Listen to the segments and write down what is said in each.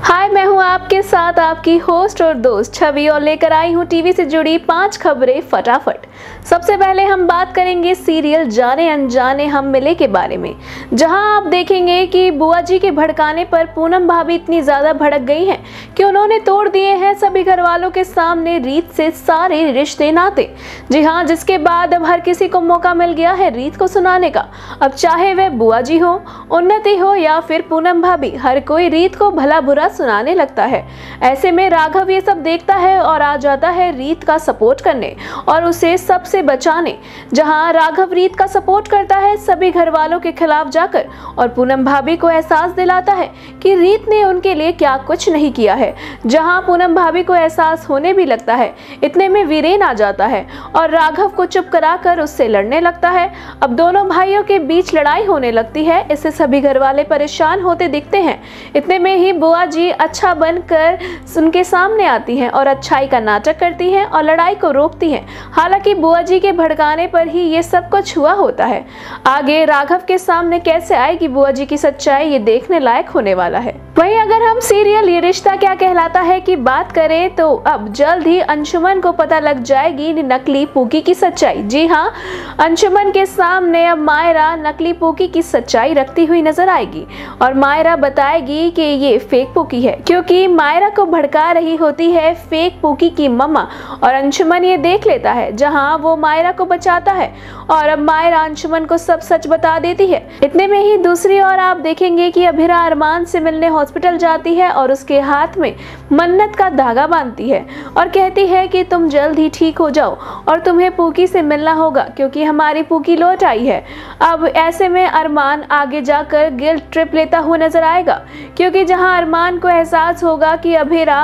हाय, मैं हूं आपके साथ आपकी होस्ट और दोस्त छवि और लेकर आई हूं टीवी से जुड़ी 5 खबरें फटाफट। सबसे पहले हम बात करेंगे सीरियल जाने अनजाने हम मिले के बारे में, जहां आप देखेंगे कि बुआ जी के भड़काने पर पूनम भाभी इतनी ज्यादा भड़क गई हैं कि उन्होंने तोड़ दिए हैं सभी घर वालों के सामने रीत से सारे रिश्ते नाते। जी हाँ, जिसके बाद अब हर किसी को मौका मिल गया है रीत को सुनाने का। अब चाहे वह बुआ जी हो, उन्नति हो या फिर पूनम भाभी, हर कोई रीत को भला बुरा सुनाने लगता है। ऐसे में राघव ये सब देखता है और आ जाता है रीत का सपोर्ट करने और उसे सबसे बचाने। जहां राघव रीत का सपोर्ट करता है सभी घर वालों के खिलाफ जाकर और पूनम भाभी को एहसास दिलाता है कि रीत ने उनके लिए क्या कुछ नहीं किया है। जहां पूनम भाभी को एहसास होने भी लगता है, इतने में वीरेन आ जाता है और राघव को चुप कराकर उससे लड़ने लगता है। अब दोनों भाइयों के बीच लड़ाई होने लगती है। इससे सभी घर वाले परेशान होते दिखते हैं। इतने में ही बुआ जी अच्छा बनकर उनके सामने आती हैं और अच्छाई का नाटक करती हैं और लड़ाई को रोकती हैं। हालांकि बुआ जी के भड़काने पर ही ये सब कुछ हुआ होता है। आगे राघव के सामने कैसे आएगी बुआ जी की सच्चाई, ये देखने लायक होने वाला है। वहीं अगर हम सीरियल ये रिश्ता क्या कहलाता है की बात करें तो अब जल्द ही अंशुमन को पता लग जाएगी नकली पूकी की सच्चाई। जी हाँ, अंशुमन के सामने अब मायरा नकली पूकी की सच्चाई रखती हुई नजर आएगी और मायरा बताएगी कि ये फेक पूकी है, क्योंकि मायरा को भड़का रही होती है फेक पूकी की मम्मा और अंशुमन ये देख लेता है। जहां वो मायरा को बचाता है और अब मायरा अंशुमन को सब सच बता देती है। इतने में ही दूसरी ओर आप देखेंगे कि अभिरा अरमान से मिलने हॉस्पिटल जाती है और उसके हाथ में मन्नत का धागा बांधती है और कहती है कि तुम जल्द ही ठीक हो जाओ और तुम्हें पूकी से मिलना होगा क्योंकि हमारी पूकी लौट आई है। अब ऐसे में अरमान आगे जाकर गिल्ट ट्रिप लेता हुआ नजर आएगा, क्योंकि जहां अरमान को एहसास होगा कि अभिरा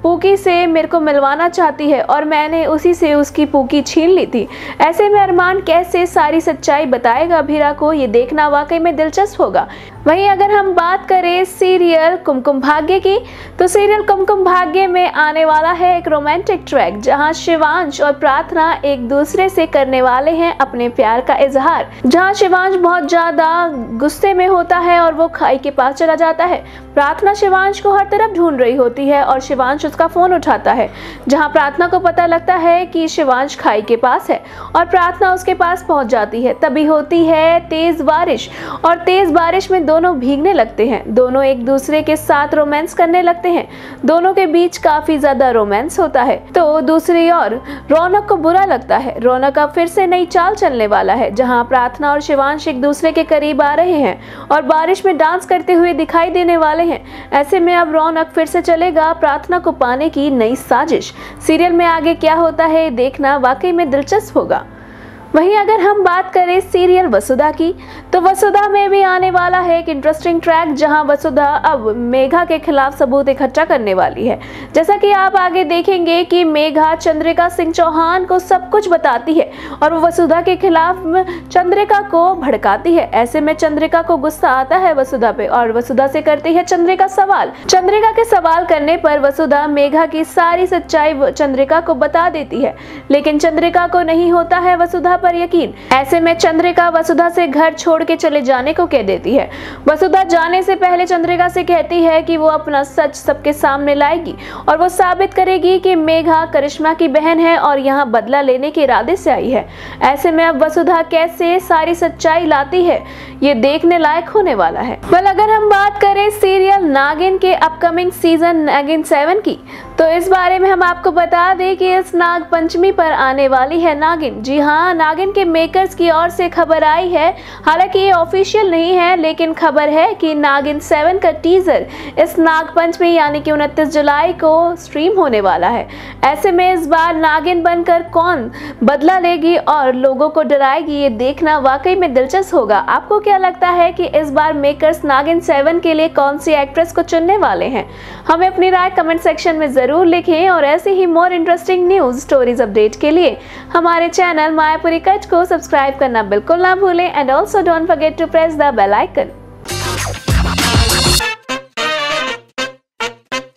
पूकी से मेरे को मिलवाना चाहती है और मैंने उसी से उसकी पूकी छीन ली थी। ऐसे में अरमान कैसे सारी सच्चाई बताएगा अभिरा को, ये देखना वाकई में दिलचस्प होगा। वहीं अगर हम बात करें सीरियल कुमकुम भाग्य की, तो सीरियल कुमकुम भाग्य में आने वाला है एक रोमांटिक ट्रैक, जहां शिवांश और प्रार्थना एक दूसरे से करने वाले हैं अपने प्यार का इजहार। जहां शिवांश बहुत ज्यादा गुस्से में होता है और वो खाई के पास चला जाता है। प्रार्थना शिवांश को हर तरफ ढूंढ रही होती है और शिवांश उसका फोन उठाता है। जहां प्रार्थना को पता लगता है कि शिवांश खाई के पास है और प्रार्थना उसके पास पहुंच जाती है। तभी होती है तेज बारिश और तेज बारिश में दोनों भीगने लगते हैं। दोनों एक दूसरे के साथ रोमांस करने लगते हैं। दोनों के बीच काफी ज्यादा रोमांस होता है। तो दूसरी ओर रौनक को बुरा लगता है। रौनक अब फिर से नई चाल चलने वाला है, जहां प्रार्थना और शिवांश एक दूसरे के करीब आ रहे हैं और बारिश में डांस करते हुए दिखाई देने वाले हैं। ऐसे में अब रौनक फिर से चलेगा प्रार्थना को पाने की नई साजिश। सीरियल में आगे क्या होता है देखना वाकई में दिलचस्प होगा। वहीं अगर हम बात करें सीरियल वसुधा की, तो वसुधा में भी आने वाला है एक इंटरेस्टिंग ट्रैक, जहां वसुधा अब मेघा के खिलाफ सबूत इकट्ठा करने वाली है। जैसा कि आप आगे देखेंगे कि मेघा चंद्रिका सिंह चौहान को सब कुछ बताती है और वो वसुधा के खिलाफ चंद्रिका को भड़काती है। ऐसे में चंद्रिका को गुस्सा आता है वसुधा पे और वसुधा से करती है चंद्रिका सवाल। चंद्रिका के सवाल करने पर वसुधा मेघा की सारी सच्चाई चंद्रिका को बता देती है, लेकिन चंद्रिका को नहीं होता है वसुधा पर यकीन। ऐसे में चंद्रिका वसुधा से घर छोड़ के चले जाने को कह देती है। वसुधा जाने से पहले चंद्रिका से कहती है कि वो अपना सच सबके सामने लाएगी और वो साबित करेगी कि मेघा करिश्मा की बहन है और यहाँ बदला लेने के इरादे से आई है। ऐसे में अब वसुधा कैसे सारी सच्चाई लाती है, ये देखने लायक होने वाला है। अगर हम बात करें सीरियल नागिन के अपकमिंग सीजन नागिन 7 की, तो इस बारे में हम आपको बता दें कि इस नाग पंचमी पर आने वाली है नागिन। जी हाँ, नागिन के मेकर्स की ओर से खबर आई है। हालांकि ये ऑफिशियल नहीं है, लेकिन खबर है कि नागिन 7 का टीजर इस नाग पंचमी यानी कि 29 जुलाई को स्ट्रीम होने वाला है। ऐसे में इस बार नागिन बनकर कौन बदला लेगी और लोगों को डराएगी, ये देखना वाकई में दिलचस्प होगा। आपको क्या लगता है कि इस बार मेकर्स नागिन 7 के लिए कौन सी एक्ट्रेस को चुनने वाले हैं? हमें अपनी राय कमेंट सेक्शन में जरूर लिखें और ऐसे ही more interesting news stories update के लिए हमारे चैनल मायापुरी कट को सब्सक्राइब करना बिल्कुल ना भूलें and also don't forget to press the bell icon.